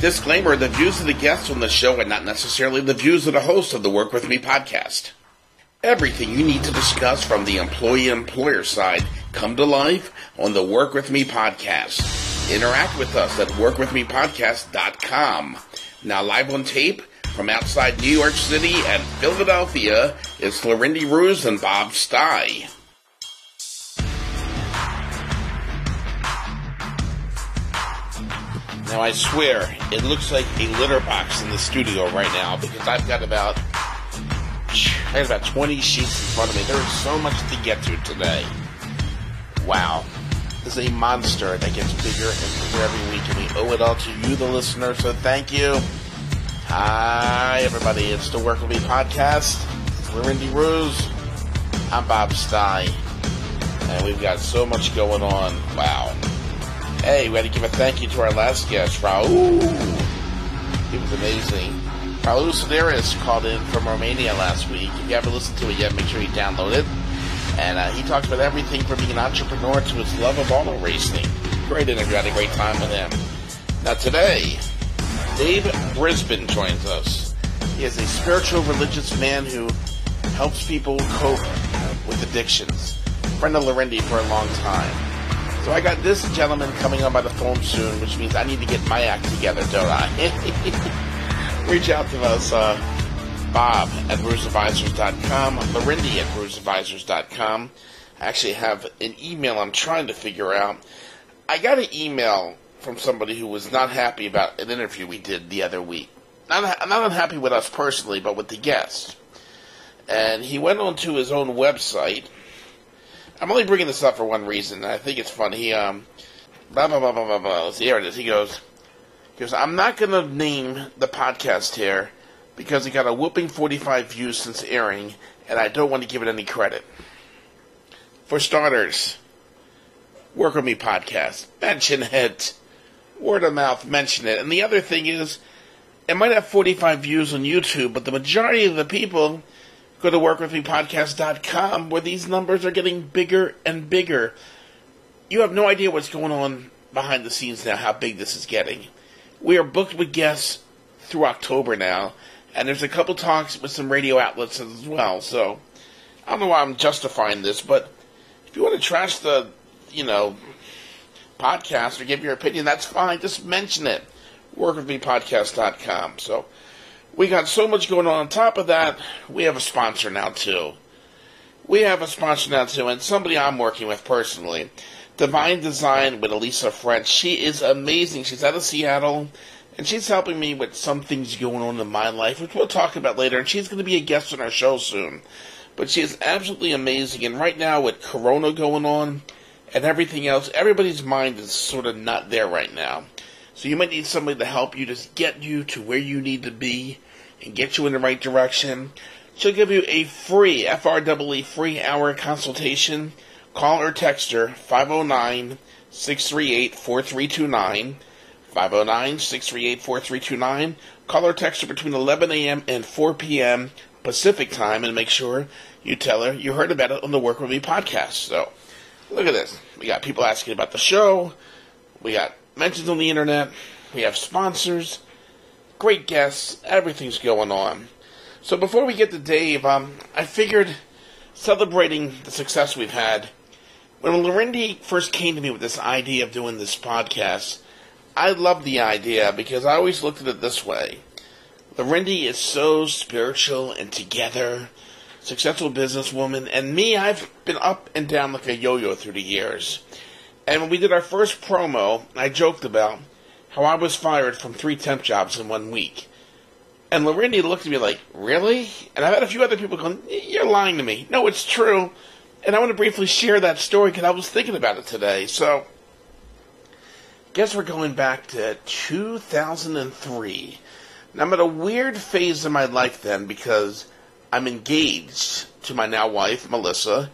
Disclaimer, the views of the guests on the show are not necessarily the views of the host of the Work With Me podcast. Everything you need to discuss from the employee-employer side come to life on the Work With Me podcast. Interact with us at workwithmepodcast.com. Now live on tape from outside New York City and Philadelphia is Lorindy Ruse and Bob Stye. Now I swear, it looks like a litter box in the studio right now because I've got about 20 sheets in front of me. There is so much to get to today. Wow. This is a monster that gets bigger and bigger every week, and we owe it all to you, the listener, so thank you. Hi, everybody. It's the Work With Me podcast. Lorindy Ruse. I'm Bob Stye. And we've got so much going on. Wow. Hey, we had to give a thank you to our last guest, Raul. He was amazing. Raul Sedaris called in from Romania last week. If you haven't listened to it yet, make sure you download it. And he talks about everything from being an entrepreneur to his love of auto racing. Great interview. I had a great time with him. Now today, Dave Brisbane joins us. He is a spiritual religious man who helps people cope with addictions. Friend of Lorindy for a long time. So I got this gentleman coming on by the phone soon, which means I need to get my act together, don't I? Reach out to us, Bob at RuseAdvisors.com, Lorindy at RuseAdvisors.com. I actually have an email I'm trying to figure out. I got an email from somebody who was not happy about an interview we did the other week. Not unhappy with us personally, but with the guest. And he went onto his own website. I'm only bringing this up for one reason. I think it's funny. He, blah, blah, blah, blah, blah, blah. Here it is. He goes, I'm not going to name the podcast here because it got a whooping 45 views since airing, and I don't want to give it any credit. For starters, Work With Me podcast. Mention it. Word of mouth, mention it. And the other thing is, it might have 45 views on YouTube, but the majority of the people go to workwithmepodcast.com where these numbers are getting bigger and bigger. You have no idea what's going on behind the scenes now, how big this is getting. We are booked with guests through October now, and there's a couple talks with some radio outlets as well, so I don't know why I'm justifying this, but if you want to trash the, podcast or give your opinion, that's fine. Just mention it. workwithmepodcast.com. So we got so much going on. On top of that, we have a sponsor now, too. And somebody I'm working with personally. Divine Design with Elisa French. She is amazing. She's out of Seattle, and she's helping me with some things going on in my life, which we'll talk about later, and she's going to be a guest on our show soon. But she is absolutely amazing, and right now with Corona going on and everything else, everybody's mind is sort of not there right now. So you might need somebody to help you, just get you to where you need to be and get you in the right direction. She'll give you a free, FREE, free hour consultation. Call or text her, 509-638-4329, 509-638-4329. Call or text her between 11 a.m. and 4 p.m. Pacific time, and make sure you tell her you heard about it on the Work With Me podcast. So, look at this. We got people asking about the show. We got mentions on the internet. We have sponsors. Great guests. Everything's going on. So before we get to Dave, I figured celebrating the success we've had. When Lorindy first came to me with this idea of doing this podcast, I loved the idea because I always looked at it this way. Lorindy is so spiritual and together, successful businesswoman, and me, I've been up and down like a yo-yo through the years. And when we did our first promo, I joked about how I was fired from 3 temp jobs in 1 week. And Lorindy looked at me like, really? And I've had a few other people going, you're lying to me. No, it's true. And I want to briefly share that story because I was thinking about it today. So, guess we're going back to 2003. Now, I'm at a weird phase in my life then because I'm engaged to my now wife, Melissa,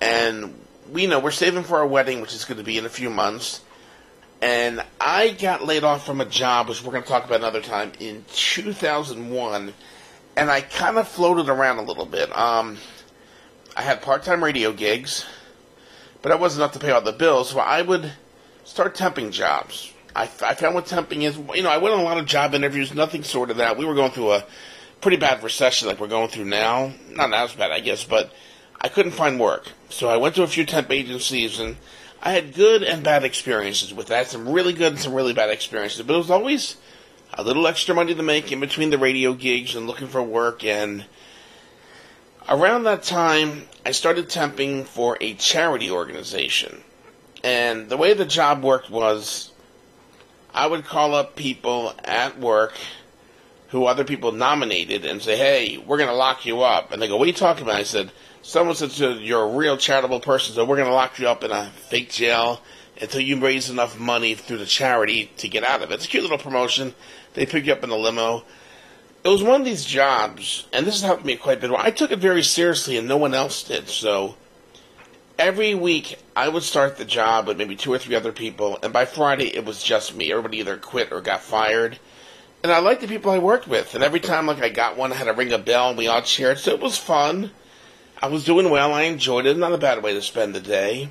and we're saving for our wedding, which is going to be in a few months. And I got laid off from a job, which we're going to talk about another time, in 2001. And I kind of floated around a little bit. I had part-time radio gigs, but that wasn't enough to pay all the bills. So I would start temping jobs. I found what temping is. I went on a lot of job interviews, nothing sort of that. We were going through a pretty bad recession like we're going through now. Not as bad, I guess, but I couldn't find work. So I went to a few temp agencies, and I had good and bad experiences with that. Some really good and some really bad experiences. But it was always a little extra money to make in between the radio gigs and looking for work. And around that time, I started temping for a charity organization. And the way the job worked was, I would call up people at work who other people nominated and say, hey, we're going to lock you up. And they go, what are you talking about? I said, someone said, you're a real charitable person, so we're going to lock you up in a fake jail until you raise enough money through the charity to get out of it. It's a cute little promotion. They pick you up in a limo. It was one of these jobs, and this has helped me quite a bit. I took it very seriously, and no one else did. So every week, I would start the job with maybe 2 or 3 other people, and by Friday, it was just me. Everybody either quit or got fired. And I liked the people I worked with, and every time I got one, I had to ring a bell, and we all cheered, so it was fun. I was doing well, I enjoyed it, not a bad way to spend the day.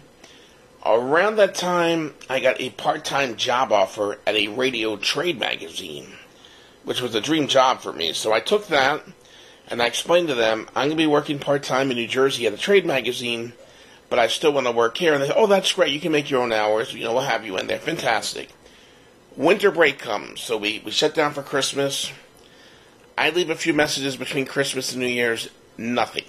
Around that time, I got a part-time job offer at a radio trade magazine, which was a dream job for me. So I took that, and I explained to them, I'm going to be working part-time in New Jersey at a trade magazine, but I still want to work here. And they said, oh, that's great, you can make your own hours, we'll have you in there. Fantastic. Winter break comes, so we shut down for Christmas. I leave a few messages between Christmas and New Year's, nothing.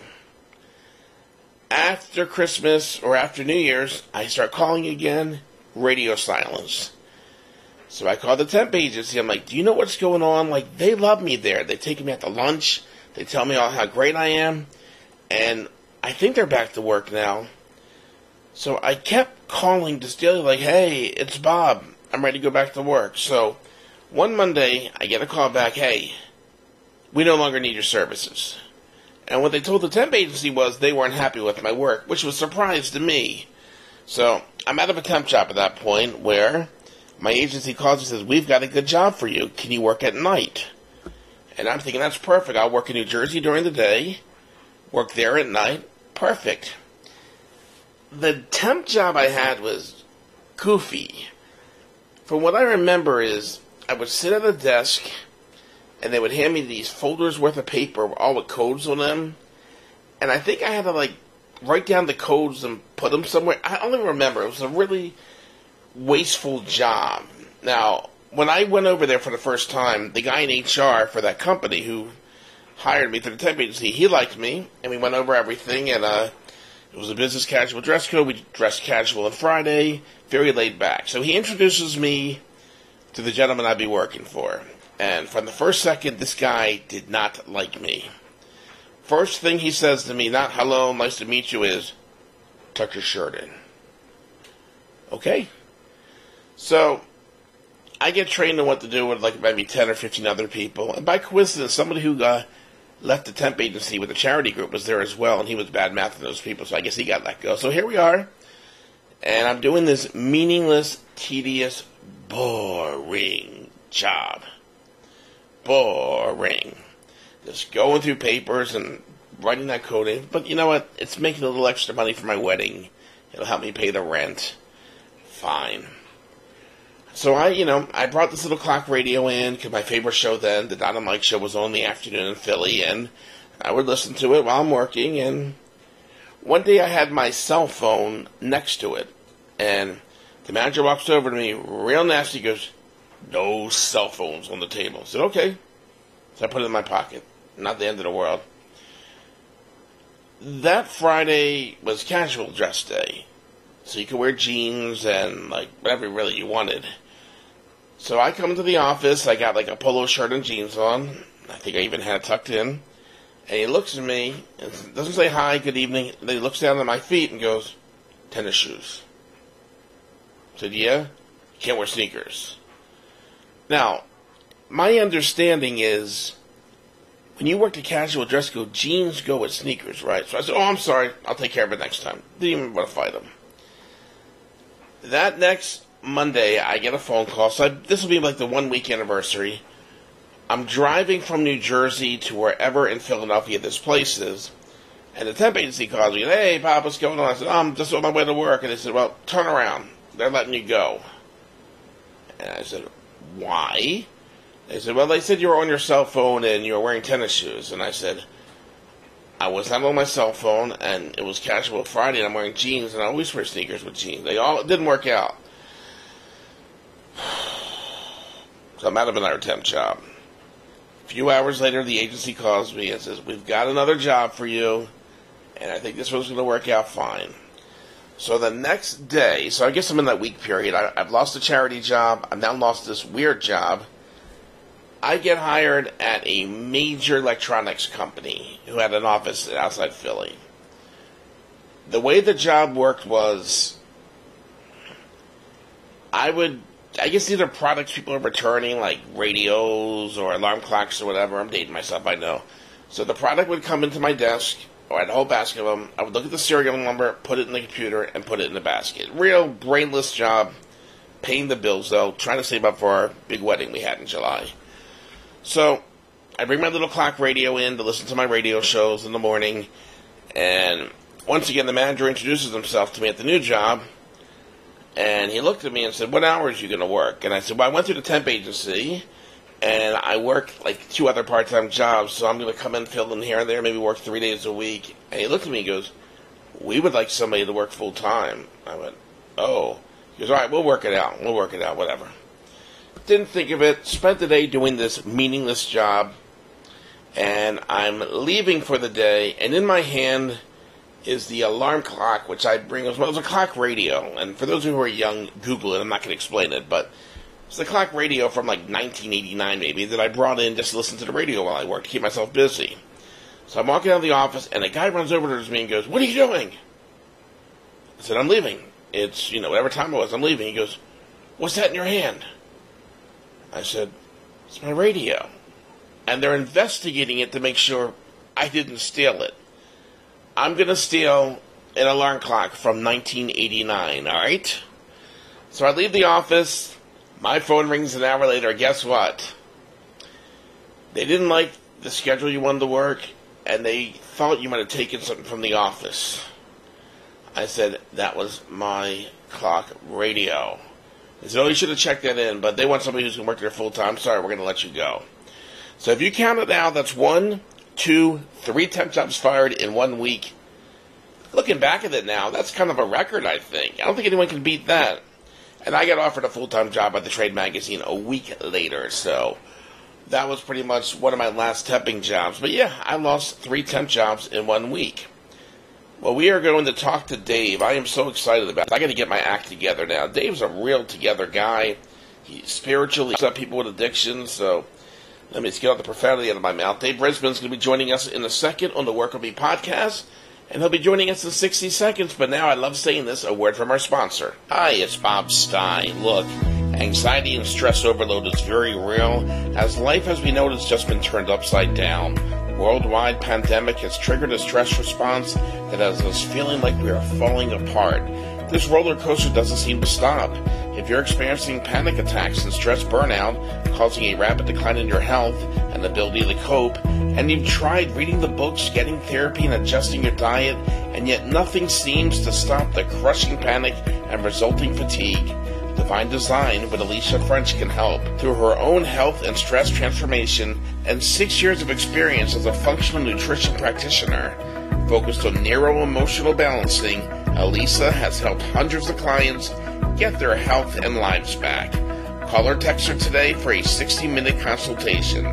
After Christmas or after New Year's, I start calling again, radio silence. So I call the temp agency. I'm like, do you know what's going on? Like, they love me there. They take me out to lunch. They tell me how great I am. And I think they're back to work now. So I kept calling Distilly like, hey, it's Bob. I'm ready to go back to work. So one Monday, I get a call back, hey, we no longer need your services. And what they told the temp agency was they weren't happy with my work, which was a surprise to me. So I'm out of a temp job at that point where my agency calls and says, we've got a good job for you. Can you work at night? And I'm thinking, that's perfect. I'll work in New Jersey during the day, work there at night. Perfect. The temp job I had was goofy. From what I remember is I would sit at a desk and they would hand me these folders worth of paper all with codes on them. And I think I had to write down the codes and put them somewhere. I don't even remember. It was a really wasteful job. Now, when I went over there for the first time, the guy in HR for that company who hired me through the temp agency, he liked me, and we went over everything, and it was a business casual dress code. We dressed casual on Friday, very laid back. So he introduces me to the gentleman I'd be working for. And from the first second, this guy did not like me. First thing he says to me, not hello, nice to meet you, is tuck your shirt in. Okay. So I get trained on what to do with maybe 10 or 15 other people. And by coincidence, somebody who left the temp agency with the charity group was there as well, and he was bad mouthing those people, so I guess he got let go. So here we are, and I'm doing this meaningless, tedious, boring job. Boring. Just going through papers and writing that code in. But you know what? It's making a little extra money for my wedding. It'll help me pay the rent. Fine. So I brought this little clock radio in because my favorite show then, the Don and Mike show, was on in the afternoon in Philly, and I would listen to it while I'm working. And one day I had my cell phone next to it, and the manager walks over to me, real nasty, goes, no cell phones on the table. I said, okay. So I put it in my pocket. Not the end of the world. That Friday was casual dress day. So you could wear jeans and whatever really you wanted. So I come into the office, I got a polo shirt and jeans on. I think I even had it tucked in. And he looks at me and doesn't say hi, good evening. Then he looks down at my feet and goes, tennis shoes. I said, yeah? You can't wear sneakers. Now, my understanding is when you work the casual dress code, jeans go with sneakers, right? So I said, oh, I'm sorry, I'll take care of it next time. Didn't even want to fight him. That next Monday, I get a phone call. So this will be the 1 week anniversary. I'm driving from New Jersey to wherever in Philadelphia this place is. And the temp agency calls me, hey, Bob, what's going on? I said, I'm just on my way to work. And they said, well, turn around. They're letting you go. And I said, why? They said, well, they said you were on your cell phone and you were wearing tennis shoes. And I said, I was not on my cell phone, and it was Casual Friday, and I'm wearing jeans, and I always wear sneakers with jeans. It didn't work out. So I'm out of another temp job. A few hours later, the agency calls me and says, we've got another job for you, and I think this one's going to work out fine. So the next day, so I guess I'm in that week period. I've lost a charity job. I've now lost this weird job. I get hired at a major electronics company who had an office outside Philly. The way the job worked was, I guess these are products people are returning, like radios or alarm clocks or whatever. I'm dating myself, I know. So the product would come into my desk, or I had a whole basket of them. I would look at the serial number, put it in the computer, and put it in the basket. Real brainless job, paying the bills, though, trying to save up for our big wedding we had in July. So I bring my little clock radio in to listen to my radio shows in the morning, and once again the manager introduces himself to me at the new job, and he looked at me and said, what hours are you going to work? And I said, well, I went through the temp agency, and I work like 2 other part-time jobs, so I'm going to come in, fill in here and there, maybe work 3 days a week. And he looked at me and goes, we would like somebody to work full-time. I went, oh. He goes, all right, we'll work it out, whatever. Didn't think of it, spent the day doing this meaningless job, and I'm leaving for the day, and in my hand is the alarm clock, which I bring. It was a clock radio, and for those who are young, Google it. I'm not going to explain it, but it's the clock radio from like 1989 maybe that I brought in just to listen to the radio while I worked to keep myself busy. So I'm walking out of the office, and a guy runs over to me and goes, what are you doing? I said, I'm leaving. It's, whatever time it was, I'm leaving. He goes, what's that in your hand? I said, it's my radio. And they're investigating it to make sure I didn't steal it. I'm going to steal an alarm clock from 1989, all right? So I leave the office. My phone rings an hour later. Guess what? They didn't like the schedule you wanted to work, and they thought you might have taken something from the office. I said, that was my clock radio. They said, oh, you should have checked that in, but they want somebody who's going to work there full-time. Sorry, we're going to let you go. So if you count it out, that's 1, 2, 3 temp jobs fired in 1 week. Looking back at it now, that's kind of a record, I think. I don't think anyone can beat that. And I got offered a full-time job by the Trade magazine a week later, so that was pretty much one of my last temping jobs. But yeah, I lost 3 temp jobs in 1 week. Well, we are going to talk to Dave. I am so excited about it. I got to get my act together now. Dave's a real together guy. He's spiritual. He's up people with addictions, so let me just get all the profanity out of my mouth. Dave Brisbane's going to be joining us in a second on the Work With Me podcast, and he'll be joining us in 60 seconds. But now I love saying this, a word from our sponsor. Hi, it's Bob Stein. Look, anxiety and stress overload is very real, as life as we know it has just been turned upside down. Worldwide pandemic has triggered a stress response that has us feeling like we are falling apart. This roller coaster doesn't seem to stop. If you're experiencing panic attacks and stress burnout, causing a rapid decline in your health and ability to cope, and you've tried reading the books, getting therapy, and adjusting your diet, and yet nothing seems to stop the crushing panic and resulting fatigue, Divine Design with Alicia French can help. Through her own health and stress transformation and 6 years of experience as a functional nutrition practitioner focused on neuro-emotional balancing, Alisa has helped hundreds of clients get their health and lives back. Call or text her today for a 60-minute consultation.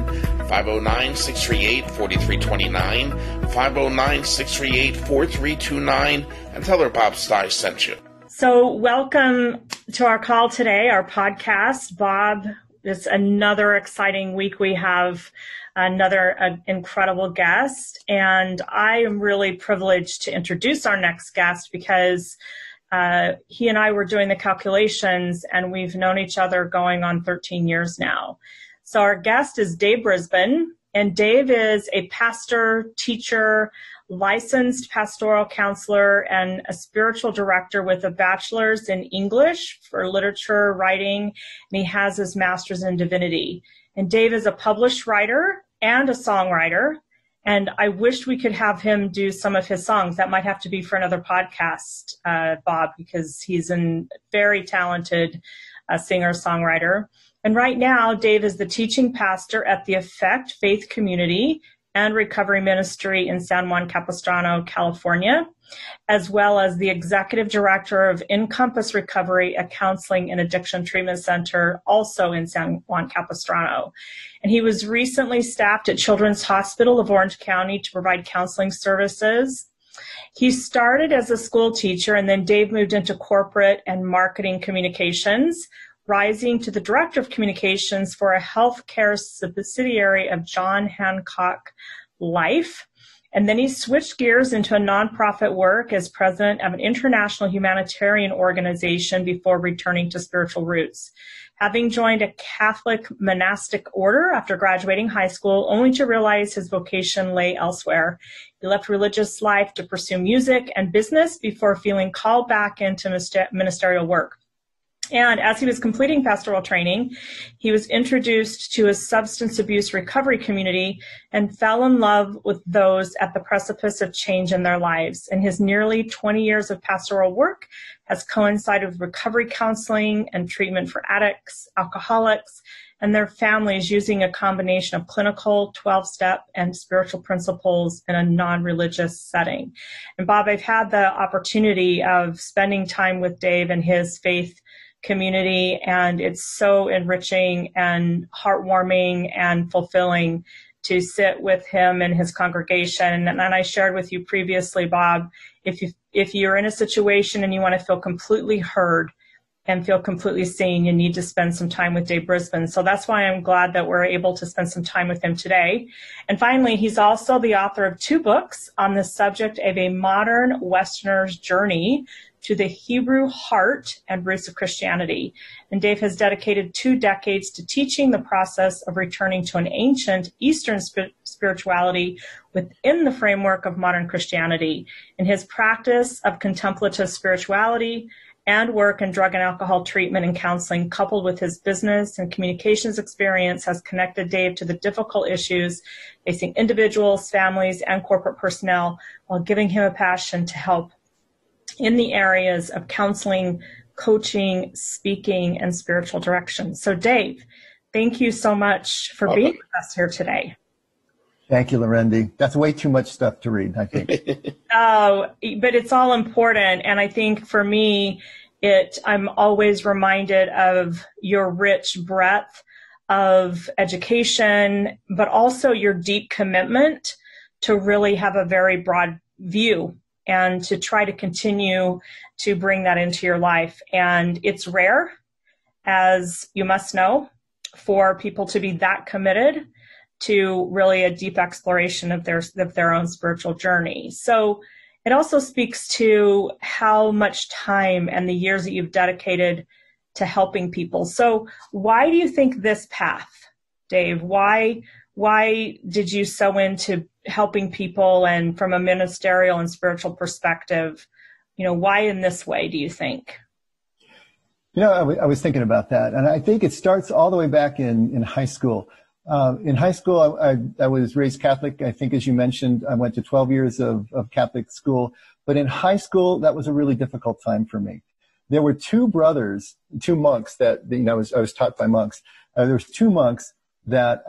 509-638-4329, 509-638-4329, and tell her Bob Stein sent you. So welcome to our call today, our podcast. Bob, it's another exciting week. We have another incredible guest, and I am really privileged to introduce our next guest because he and I were doing the calculations, and we've known each other going on 13 years now. So our guest is Dave Brisbane, and Dave is a pastor, teacher, licensed pastoral counselor, and a spiritual director with a bachelor's in English for literature writing, and he has his master's in divinity. And Dave is a published writer and a songwriter, and I wish we could have him do some of his songs. That might have to be for another podcast, Bob, because he's a very talented a singer-songwriter. And right now, Dave is the teaching pastor at the Effect Faith Community and Recovery Ministry in San Juan Capistrano, California, as well as the executive director of Encompass Recovery, a counseling and addiction treatment center, also in San Juan Capistrano. And he was recently staffed at Children's Hospital of Orange County to provide counseling services. He started as a school teacher, and then Dave moved into corporate and marketing communications, rising to the director of communications for a healthcare subsidiary of John Hancock Life. And then he switched gears into a nonprofit work as president of an international humanitarian organization before returning to spiritual roots. Having joined a Catholic monastic order after graduating high school, only to realize his vocation lay elsewhere. He left religious life to pursue music and business before feeling called back into ministerial work. And as he was completing pastoral training, he was introduced to a substance abuse recovery community and fell in love with those at the precipice of change in their lives. And his nearly 20 years of pastoral work has coincided with recovery counseling and treatment for addicts, alcoholics, and their families using a combination of clinical, 12-step, and spiritual principles in a non-religious setting. And Bob, I've had the opportunity of spending time with Dave and his faith community, and it's so enriching and heartwarming and fulfilling to sit with him and his congregation. And I shared with you previously, Bob, if you're in a situation and you want to feel completely heard and feel completely seen, you need to spend some time with Dave Brisbane. So that's why I'm glad that we're able to spend some time with him today. And finally, he's also the author of 2 books on the subject of a modern Westerner's journey to the Hebrew heart and roots of Christianity. And Dave has dedicated 2 decades to teaching the process of returning to an ancient Eastern spirituality within the framework of modern Christianity. In his practice of contemplative spirituality and work in drug and alcohol treatment and counseling, coupled with his business and communications experience, has connected Dave to the difficult issues facing individuals, families, and corporate personnel, while giving him a passion to help in the areas of counseling, coaching, speaking, and spiritual direction. So Dave, thank you so much for being with us here today. Thank you, Lorendi. That's way too much stuff to read, I think. But it's all important. And I think for me, I'm always reminded of your rich breadth of education, but also your deep commitment to really have a very broad view and to try to continue to bring that into your life. And it's rare, as you must know, for people to be that committed to really a deep exploration of their own spiritual journey. So it also speaks to how much time and the years that you've dedicated to helping people. So why do you think this path, Dave? Why did you sow into helping people, and from a ministerial and spiritual perspective, why in this way, do you think? I was thinking about that, and I think it starts all the way back in high school. In high school, I was raised Catholic. I think, as you mentioned, I went to 12 years of Catholic school. But in high school, that was a really difficult time for me. There were 2 monks that, I was taught by monks. There was 2 monks that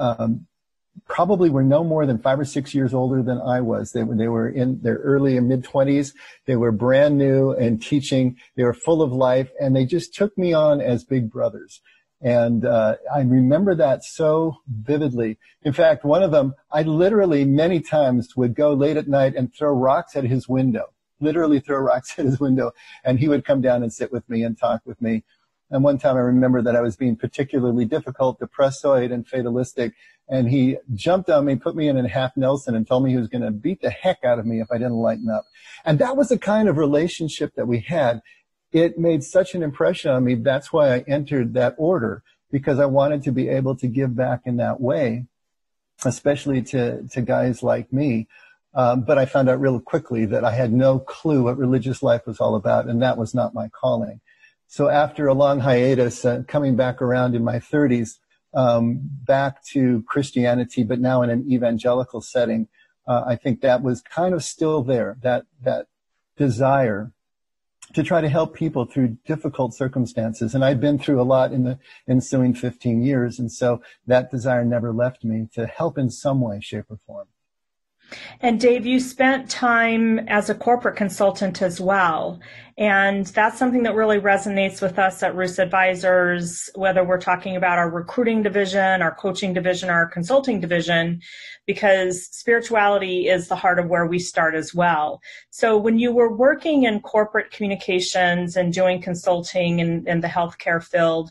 probably were no more than 5 or 6 years older than I was. They were in their early and mid-20s. They were brand new and teaching. They were full of life, and they just took me on as big brothers. And I remember that so vividly. In fact, one of them, I literally many times would go late at night and throw rocks at his window, and he would come down and sit with me and talk with me. And one time I remember that I was being particularly difficult, depressoid, and fatalistic, and he jumped on me, put me in a half Nelson, and told me he was going to beat the heck out of me if I didn't lighten up. And that was the kind of relationship that we had. It made such an impression on me. That's why I entered that order, because I wanted to be able to give back in that way, especially to guys like me. But I found out real quickly that I had no clue what religious life was all about, and that was not my calling. So after a long hiatus, coming back around in my 30s, back to Christianity, but now in an evangelical setting, I think that was kind of still there, that desire to try to help people through difficult circumstances. And I'd been through a lot in the ensuing 15 years. And so that desire never left me to help in some way, shape, or form. And Dave, you spent time as a corporate consultant as well. And that's something that really resonates with us at Roost Advisors, whether we're talking about our recruiting division, our coaching division, our consulting division, because spirituality is the heart of where we start as well. So when you were working in corporate communications and doing consulting in the healthcare field,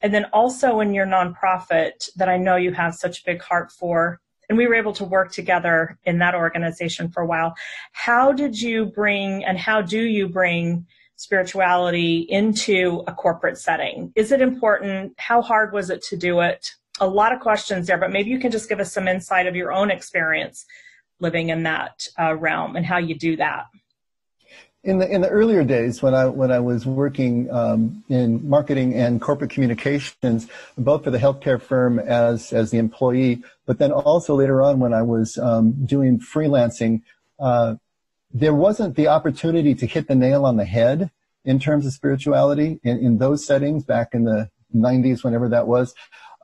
and then also in your nonprofit that I know you have such a big heart for, and we were able to work together in that organization for a while. How did you bring, and how do you bring spirituality into a corporate setting? Is it important? How hard was it to do it? A lot of questions there, but maybe you can just give us some insight of your own experience living in that realm and how you do that. In the earlier days, when I was working in marketing and corporate communications, both for the healthcare firm as the employee, but then also later on when I was doing freelancing, there wasn't the opportunity to hit the nail on the head in terms of spirituality in those settings back in the 90s, whenever that was.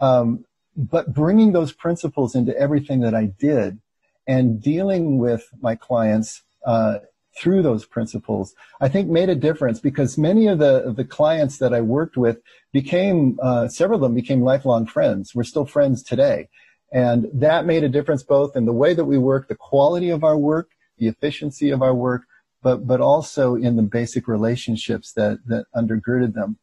But bringing those principles into everything that I did and dealing with my clients through those principles, I think made a difference, because many of the clients that I worked with became, several of them became lifelong friends. We're still friends today. And that made a difference both in the way that we work, the quality of our work, the efficiency of our work, but also in the basic relationships that undergirded them.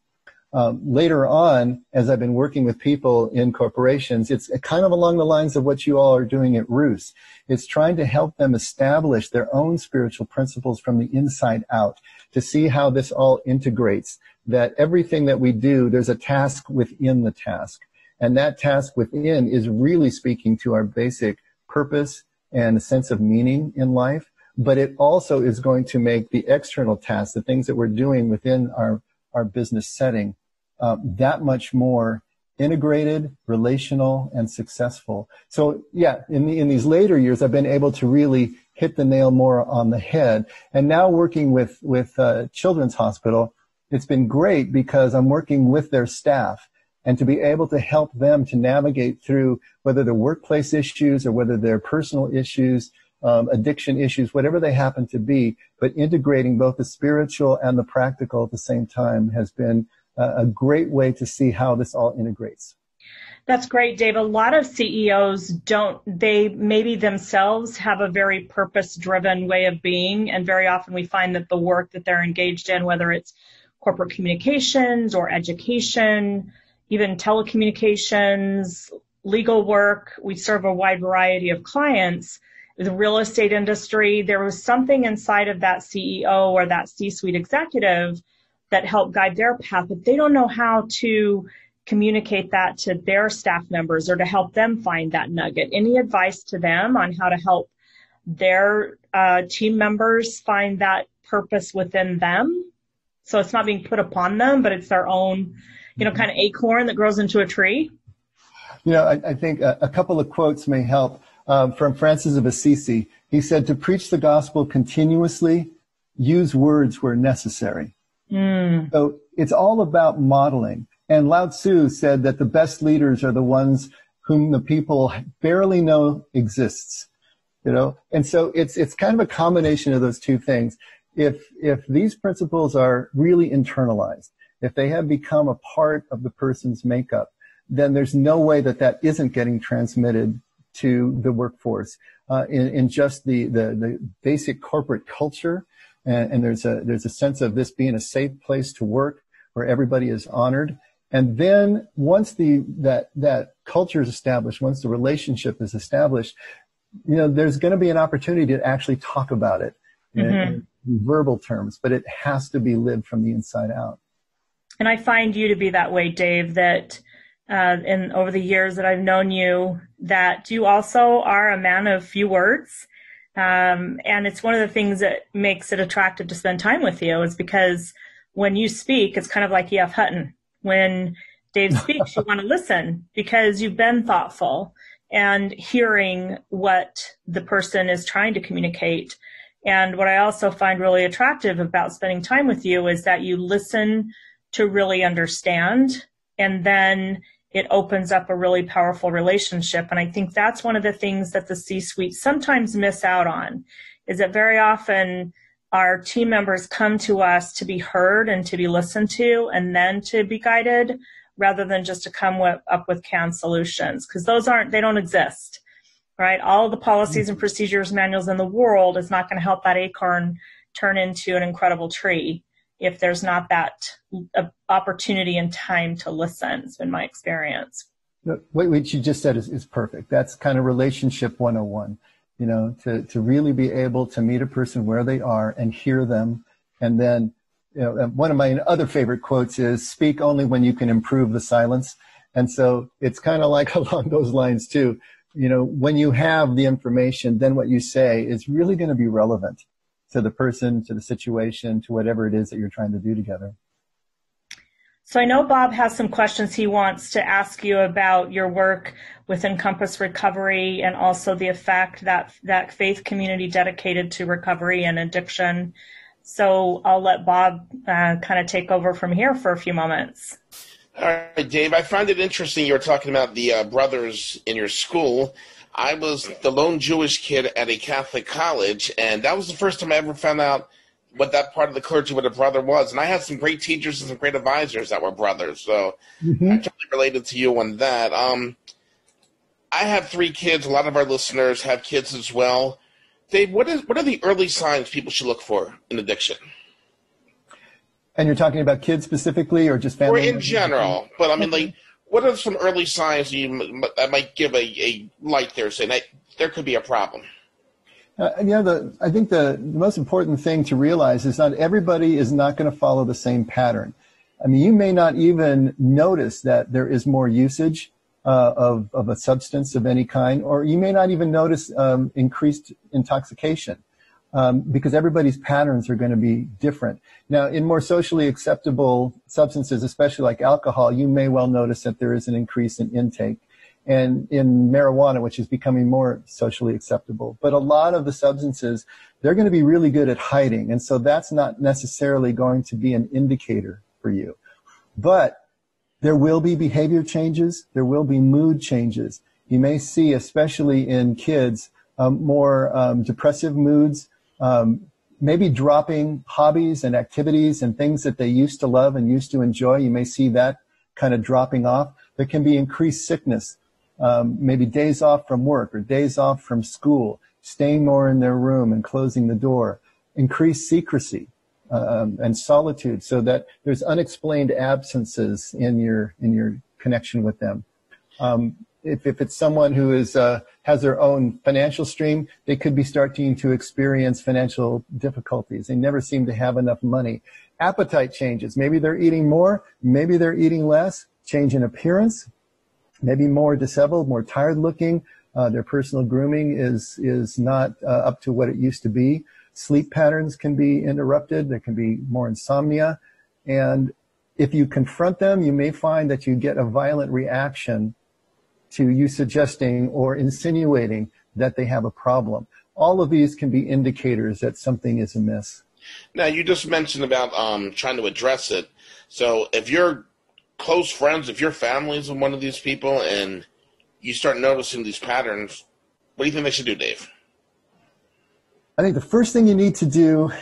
Later on, as I've been working with people in corporations, it's kind of along the lines of what you all are doing at Roost. It's trying to help them establish their own spiritual principles from the inside out, to see how this all integrates, that everything that we do, there's a task within the task. And that task within is really speaking to our basic purpose and a sense of meaning in life. But it also is going to make the external tasks, the things that we're doing within our business setting, that much more integrated, relational, and successful. So yeah, in these later years, I've been able to really hit the nail more on the head. And now working with Children's Hospital, it's been great because I'm working with their staff, and to be able to help them to navigate through whether they're workplace issues or whether they're personal issues, addiction issues, whatever they happen to be, but integrating both the spiritual and the practical at the same time has been a great way to see how this all integrates. That's great, Dave. A lot of CEOs they maybe themselves have a very purpose-driven way of being, and very often we find that the work that they're engaged in, whether it's corporate communications or education, even telecommunications, legal work, we serve a wide variety of clients. The real estate industry, there was something inside of that CEO or that C-suite executive that helped guide their path, but they don't know how to communicate that to their staff members or to help them find that nugget. Any advice to them on how to help their team members find that purpose within them? So it's not being put upon them, but it's their own, kind of acorn that grows into a tree. I think a couple of quotes may help. From Francis of Assisi, he said, to preach the gospel continuously, use words where necessary. So it's all about modeling. And Lao Tzu said that the best leaders are the ones whom the people barely know exists, And so it's kind of a combination of those two things. If these principles are really internalized, if they have become a part of the person's makeup, then there's no way that isn't getting transmitted to the workforce in just the basic corporate culture. And there's a sense of this being a safe place to work where everybody is honored. And then once that culture is established, once the relationship is established, there's going to be an opportunity to actually talk about it in verbal terms, but it has to be lived from the inside out. And I find you to be that way, Dave, that and over the years that I've known you, that you also are a man of few words. And it's one of the things that makes it attractive to spend time with you, is because when you speak, it's kind of like E.F. Hutton. When Dave speaks, you want to listen because you've been thoughtful and hearing what the person is trying to communicate. And what I also find really attractive about spending time with you is that you listen to really understand, and then it opens up a really powerful relationship. And I think that's one of the things that the C-suite sometimes miss out on, is that very often our team members come to us to be heard and to be listened to and then to be guided, rather than just to come up with canned solutions, because they don't exist, right? All of the policies and procedures manuals in the world is not going to help that acorn turn into an incredible tree if there's not that opportunity and time to listen. It's been my experience. What you just said is perfect. That's kind of relationship 101, to really be able to meet a person where they are and hear them. And then, one of my other favorite quotes is, speak only when you can improve the silence. And so it's kind of like along those lines too. When you have the information, then what you say is really going to be relevant to the person, to the situation, to whatever it is that you're trying to do together. So I know Bob has some questions he wants to ask you about your work with Encompass Recovery, and also the effect that faith community dedicated to recovery and addiction. So I'll let Bob kind of take over from here for a few moments. All right, Dave, I find it interesting you were talking about the brothers in your school. I was the lone Jewish kid at a Catholic college, and that was the first time I ever found out what that part of the clergy, what a brother was. And I had some great teachers and some great advisors that were brothers, so I totally related to you on that. I have 3 kids. A lot of our listeners have kids as well. Dave, what are the early signs people should look for in addiction? And you're talking about kids specifically, or just family? Or in general. But I mean, what are some early signs that might give a light there, saying that there could be a problem? I think the most important thing to realize is not everybody is not going to follow the same pattern. I mean, you may not even notice that there is more usage of a substance of any kind, or you may not even notice increased intoxication. Because everybody's patterns are going to be different. Now, in more socially acceptable substances, especially like alcohol, you may well notice that there is an increase in intake. And in marijuana, which is becoming more socially acceptable. But a lot of the substances, they're going to be really good at hiding. And so that's not necessarily going to be an indicator for you. But there will be behavior changes. There will be mood changes. You may see, especially in kids, more depressive moods, maybe dropping hobbies and activities and things that they used to love and used to enjoy. You may see that kind of dropping off. There can be increased sickness, maybe days off from work or days off from school, staying more in their room and closing the door, increased secrecy and solitude, so that there's unexplained absences in your connection with them. If it's someone who has their own financial stream, they could be starting to experience financial difficulties. They never seem to have enough money. Appetite changes. Maybe they're eating more. Maybe they're eating less. Change in appearance. Maybe more disheveled, more tired looking. Their personal grooming is not up to what it used to be. Sleep patterns can be interrupted. There can be more insomnia. And if you confront them, you may find that you get a violent reaction to you suggesting or insinuating that they have a problem. All of these can be indicators that something is amiss. Now, you just mentioned about trying to address it. So if you're close friends, if your family is one of these people and you start noticing these patterns, what do you think they should do, Dave? I think the first thing you need to do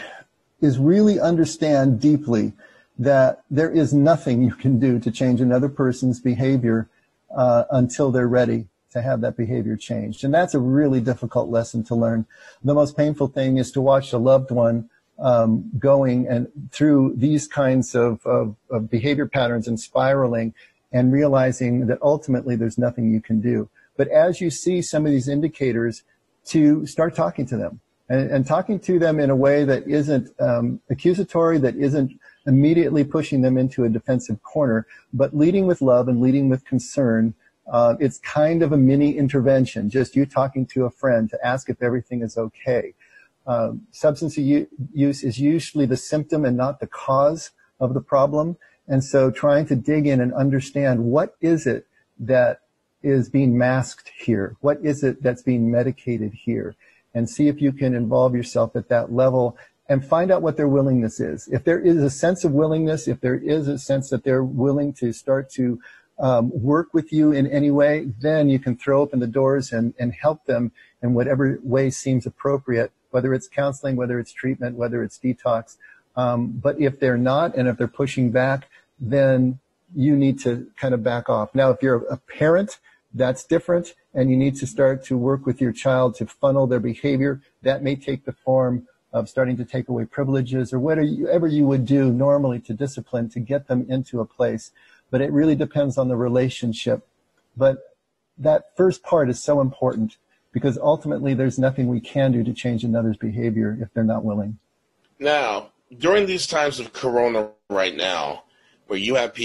is really understand deeply that there is nothing you can do to change another person's behavior until they're ready to have that behavior changed. And that's a really difficult lesson to learn. The most painful thing is to watch a loved one going and through these kinds of behavior patterns and spiraling, and realizing that ultimately there's nothing you can do. But as you see some of these indicators, to start talking to them and talking to them in a way that isn't accusatory, that isn't immediately pushing them into a defensive corner, but leading with love and leading with concern. It's kind of a mini intervention, just you talking to a friend to ask if everything is okay. Substance use is usually the symptom and not the cause of the problem. And so trying to dig in and understand, what is it that is being masked here? What is it that's being medicated here? and see if you can involve yourself at that level and find out what their willingness is. If there is a sense of willingness, if there is a sense that they're willing to start to work with you in any way, then you can throw open the doors and help them in whatever way seems appropriate, whether it's counseling, whether it's treatment, whether it's detox. But if they're not, and if they're pushing back, then you need to kind of back off. Now, if you're a parent, that's different, and you need to start to work with your child to funnel their behavior. That may take the form of starting to take away privileges or whatever you would do normally to discipline to get them into a place. But it really depends on the relationship. But that first part is so important because ultimately there's nothing we can do to change another's behavior if they're not willing. Now, during these times of Corona right now, where you have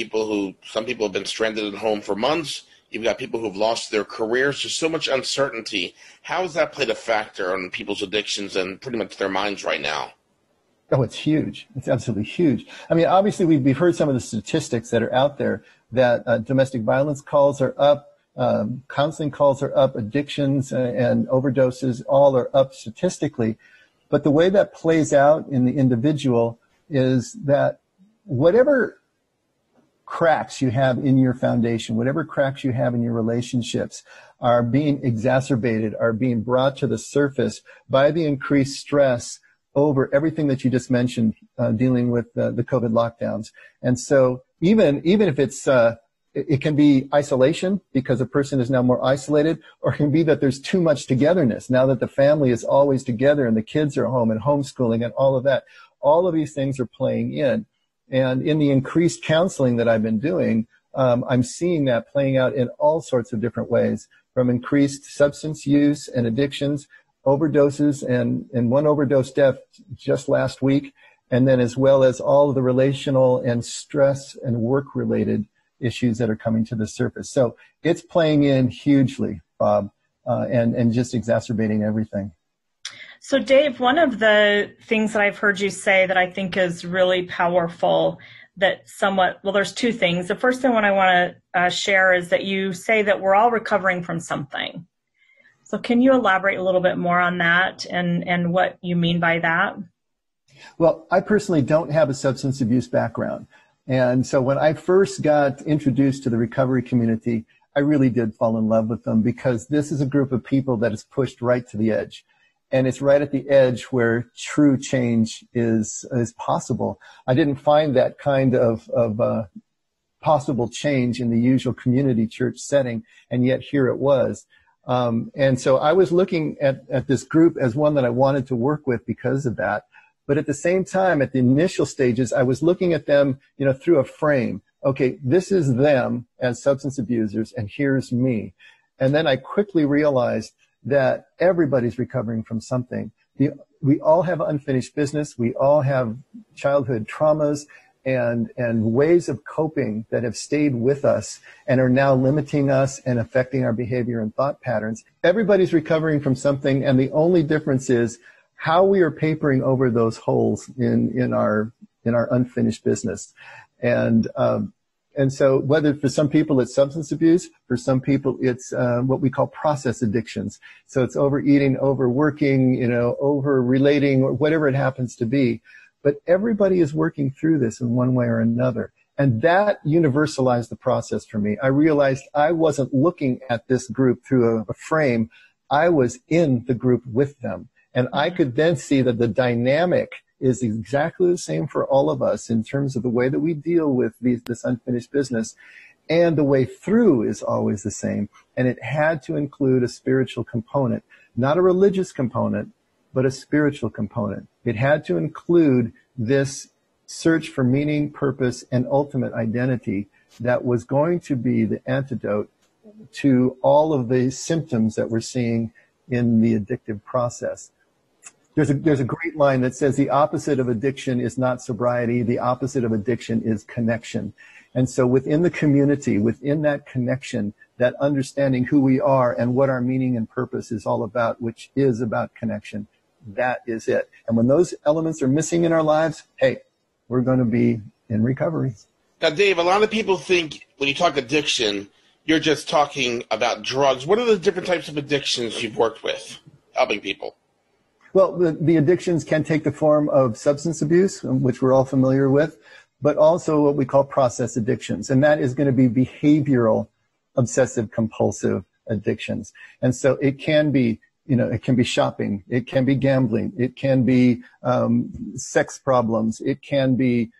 some people have been stranded at home for months, you've got people who've lost their careers, there's so much uncertainty. How has that played a factor on people's addictions and pretty much their minds right now? Oh, it's huge. It's absolutely huge. I mean, obviously, we've heard some of the statistics that are out there that domestic violence calls are up, counseling calls are up, addictions and overdoses all are up statistically. But the way that plays out in the individual is that whatever cracks you have in your foundation, whatever cracks you have in your relationships are being exacerbated, are being brought to the surface by the increased stress over everything that you just mentioned, dealing with the COVID lockdowns. And so even if it's, it can be isolation because a person is now more isolated, or it can be that there's too much togetherness now that the family is always together and the kids are home and homeschooling and all of that. All of these things are playing in. And in the increased counseling that I've been doing, I'm seeing that playing out in all sorts of different ways, from increased substance use and addictions, overdoses, and one overdose death just last week, and then as well as all of the relational and stress and work-related issues that are coming to the surface. So it's playing in hugely, Bob, and just exacerbating everything. So, Dave, one of the things that I've heard you say that I think is really powerful there's two things. The first thing I want to share is that you say that we're all recovering from something. So can you elaborate a little bit more on that and what you mean by that? Well, I personally don't have a substance abuse background. And so when I first got introduced to the recovery community, I really did fall in love with them because this is a group of people that is pushed right to the edge. And it's right at the edge where true change is possible. I didn't find that kind of possible change in the usual community church setting, and yet here it was. And so I was looking at this group as one that I wanted to work with because of that. But at the same time, at the initial stages, I was looking at them, through a frame. Okay, this is them as substance abusers, and here's me. And then I quickly realized that everybody's recovering from something. We all have unfinished business. We all have childhood traumas and ways of coping that have stayed with us and are now limiting us and affecting our behavior and thought patterns. Everybody's recovering from something, and the only difference is how we are papering over those holes in our unfinished business. And so whether for some people it's substance abuse, for some people it's what we call process addictions. So it's overeating, overworking, over-relating, or whatever it happens to be. But everybody is working through this in one way or another. And that universalized the process for me. I realized I wasn't looking at this group through a frame. I was in the group with them. And I could then see that the dynamic is exactly the same for all of us in terms of the way that we deal with this unfinished business. And the way through is always the same. And it had to include a spiritual component, not a religious component, but a spiritual component. It had to include this search for meaning, purpose, and ultimate identity that was going to be the antidote to all of the symptoms that we're seeing in the addictive process. There's a great line that says the opposite of addiction is not sobriety. The opposite of addiction is connection. And so within the community, within that connection, that understanding who we are and what our meaning and purpose is all about, which is about connection, that is it. And when those elements are missing in our lives, hey, we're going to be in recovery. Now, Dave, a lot of people think when you talk addiction, you're just talking about drugs. What are the different types of addictions you've worked with, helping people? Well, the addictions can take the form of substance abuse, which we're all familiar with, but also what we call process addictions. And that is going to be behavioral obsessive compulsive addictions. And so it can be, it can be shopping, it can be gambling, it can be sex problems, it can be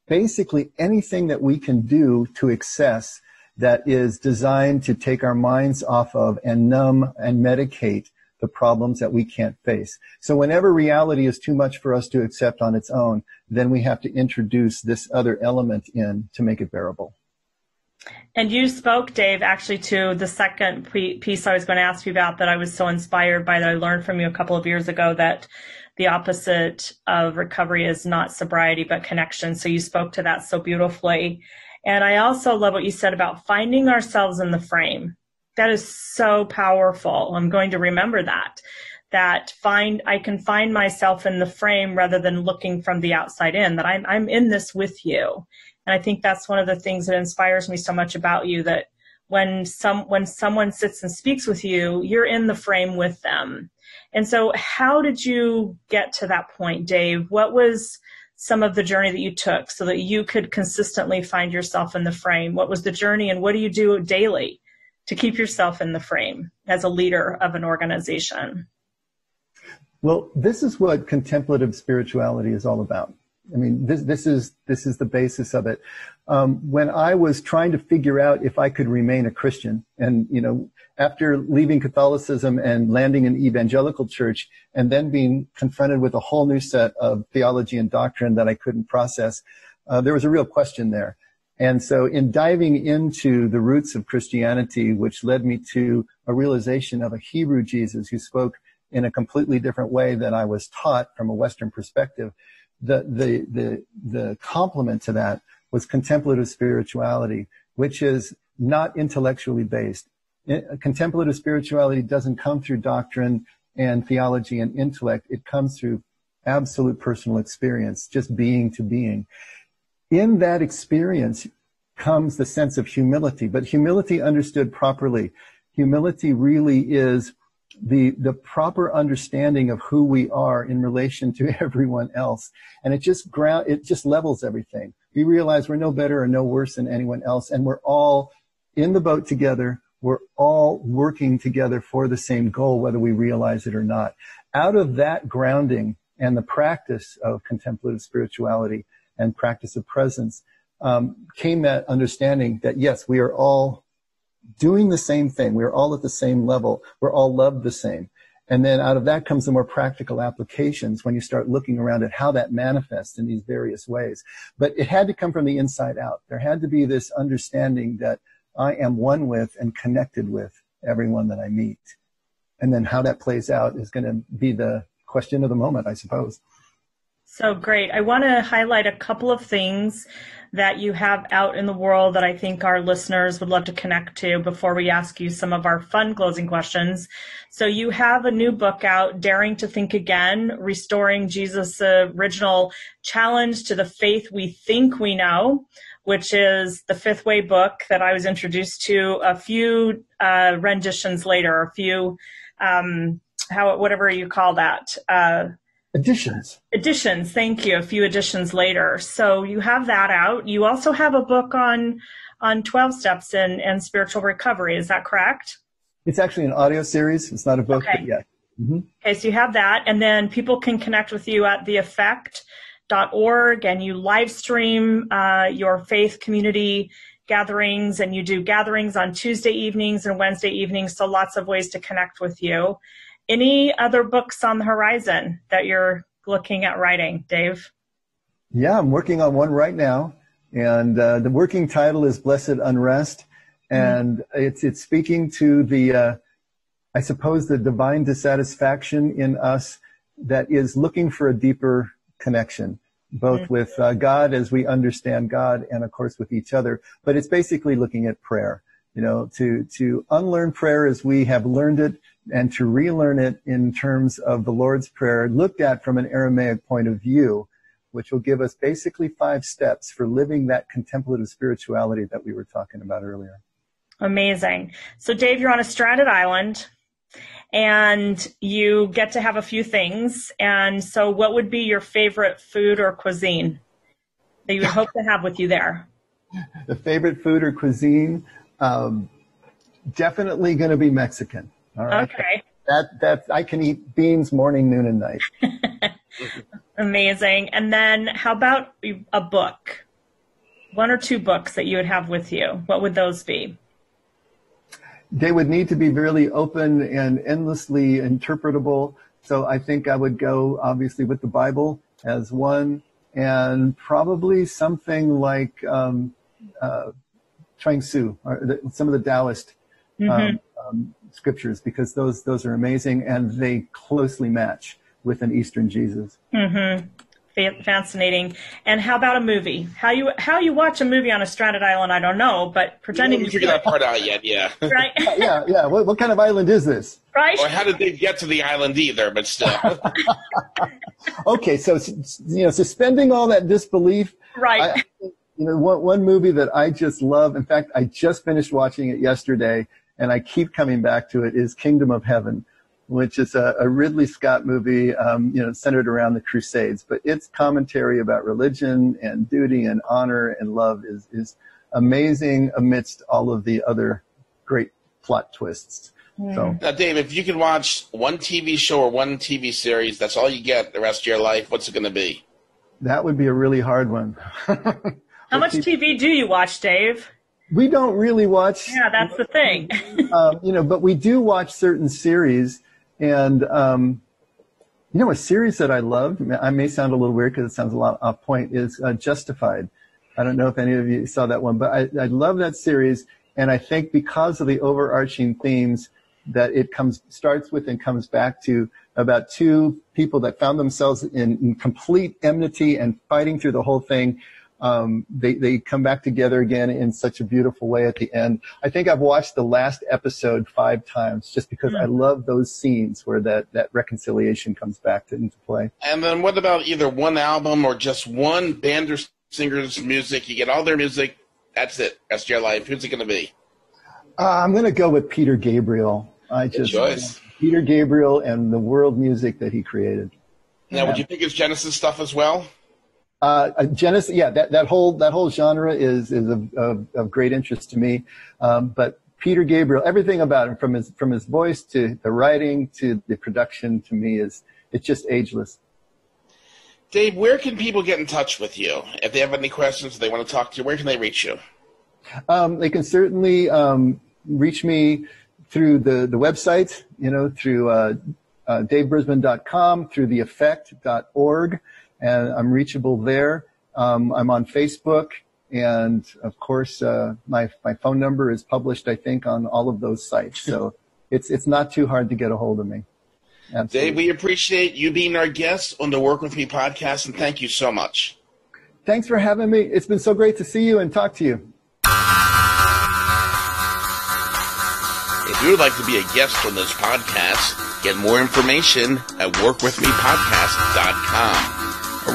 basically anything that we can do to excess that is designed to take our minds off of and numb and medicate the problems that we can't face. So whenever reality is too much for us to accept on its own, then we have to introduce this other element in to make it bearable. And you spoke, Dave, actually to the second piece I was going to ask you about that I was so inspired by, that I learned from you a couple of years ago, that the opposite of recovery is not sobriety, but connection. So you spoke to that so beautifully. And I also love what you said about finding ourselves in the frame. That is so powerful. I'm going to remember that I can find myself in the frame rather than looking from the outside in, that I'm in this with you. And I think that's one of the things that inspires me so much about you, that when someone sits and speaks with you, you're in the frame with them. And so how did you get to that point, Dave? What was some of the journey that you took so that you could consistently find yourself in the frame? What was the journey, and what do you do daily to keep yourself in the frame as a leader of an organization? Well, this is what contemplative spirituality is all about. I mean, this is the basis of it. When I was trying to figure out if I could remain a Christian, and, after leaving Catholicism and landing in evangelical church and then being confronted with a whole new set of theology and doctrine that I couldn't process, there was a real question there. And so in diving into the roots of Christianity, which led me to a realization of a Hebrew Jesus who spoke in a completely different way than I was taught from a Western perspective, the complement to that was contemplative spirituality, which is not intellectually based. Contemplative spirituality doesn't come through doctrine and theology and intellect. It comes through absolute personal experience, just being to being. In that experience comes the sense of humility, but humility understood properly. Humility really is the proper understanding of who we are in relation to everyone else. And it just levels everything. We realize we're no better or no worse than anyone else. And we're all in the boat together. We're all working together for the same goal, whether we realize it or not. Out of that grounding and the practice of contemplative spirituality and practice of presence, came that understanding that, yes, we are all doing the same thing. We're all at the same level. We're all loved the same. And then out of that comes the more practical applications when you start looking around at how that manifests in these various ways. But it had to come from the inside out. There had to be this understanding that I am one with and connected with everyone that I meet. And then how that plays out is going to be the question of the moment, I suppose. So great. I want to highlight a couple of things that you have out in the world that I think our listeners would love to connect to before we ask you some of our fun closing questions. So you have a new book out, Daring to Think Again, Restoring Jesus' Original Challenge to the Faith We Think We Know, which is the Fifth Way book that I was introduced to a few renditions later, a few, whatever you call that, Editions, thank you. A few editions later. So you have that out. You also have a book on 12 steps and spiritual recovery. Is that correct? It's actually an audio series. It's not a book, okay. But yeah. Mm-hmm. Okay, so you have that. And then people can connect with you at theeffect.org, and you live stream your faith community gatherings, and you do gatherings on Tuesday evenings and Wednesday evenings. So lots of ways to connect with you. Any other books on the horizon that you're looking at writing, Dave? Yeah, I'm working on one right now. And the working title is Blessed Unrest. And it's speaking to the, I suppose, the divine dissatisfaction in us that is looking for a deeper connection, both with God as we understand God and, of course, with each other. But it's basically looking at prayer, to unlearn prayer as we have learned it, and to relearn it in terms of the Lord's Prayer, looked at from an Aramaic point of view, which will give us basically 5 steps for living that contemplative spirituality that we were talking about earlier. Amazing. So, Dave, you're on a stranded island. and you get to have a few things. And so what would be your favorite food or cuisine that you would hope to have with you there? The favorite food or cuisine, definitely going to be Mexican. All right. Okay. That I can eat beans morning, noon, and night. Amazing. And then how about a book? 1 or 2 books that you would have with you. What would those be? They would need to be really open and endlessly interpretable. So I think I would go, obviously, with the Bible as one, and probably something like Chuang Tzu, or some of the Taoist scriptures, because those are amazing, and they closely match with an Eastern Jesus. Mm-hmm. Fascinating. And how about a movie? How you watch a movie on a stranded island, I don't know, but pretending you haven't figured that part out yet, yeah. Right? Yeah. What kind of island is this? Right? Or how did they get to the island either, but still. Okay, so, suspending all that disbelief. Right. One movie that I just love, in fact, I just finished watching it yesterday, and I keep coming back to it, is Kingdom of Heaven, which is a Ridley Scott movie, centered around the Crusades. But its commentary about religion and duty and honor and love is amazing amidst all of the other great plot twists. So now, Dave, if you could watch one TV show or one TV series, that's all you get the rest of your life, what's it going to be? That would be a really hard one. How much TV do you watch, Dave? We don't really watch. Yeah, that's the thing. But we do watch certain series. And, a series that I loved, I may sound a little weird because it sounds a lot off point, is Justified. I don't know if any of you saw that one, but I love that series. And I think because of the overarching themes that it starts with and comes back to, about 2 people that found themselves in complete enmity and fighting through the whole thing. They come back together again in such a beautiful way at the end. I think I've watched the last episode 5 times just because I love those scenes where that reconciliation comes back into play. And then what about either one album or just one band or singer's music? You get all their music, that's it, rest of your life. Who's it going to be? I'm going to go with Peter Gabriel. Good choice. Peter Gabriel and the world music that he created. Now, would you pick his Genesis stuff as well? Genesis, yeah, that whole genre is of great interest to me. But Peter Gabriel, everything about him, from his voice to the writing to the production, to me it's just ageless. Dave, where can people get in touch with you? If they have any questions, if they want to talk to you, where can they reach you? They can certainly reach me through the website, through davebrisbane.com, through theeffect.org. And I'm reachable there. I'm on Facebook, and of course, my phone number is published, I think, on all of those sites. So it's not too hard to get a hold of me. Absolutely. Dave, we appreciate you being our guest on the Work With Me podcast, and thank you so much. Thanks for having me. It's been so great to see you and talk to you. If you would like to be a guest on this podcast, get more information at workwithmepodcast.com.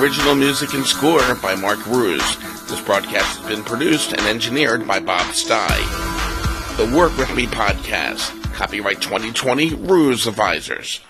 Original music and score by Mark Ruse. This broadcast has been produced and engineered by Bob Stye. The Work With Me podcast. Copyright 2020, Ruse Advisors.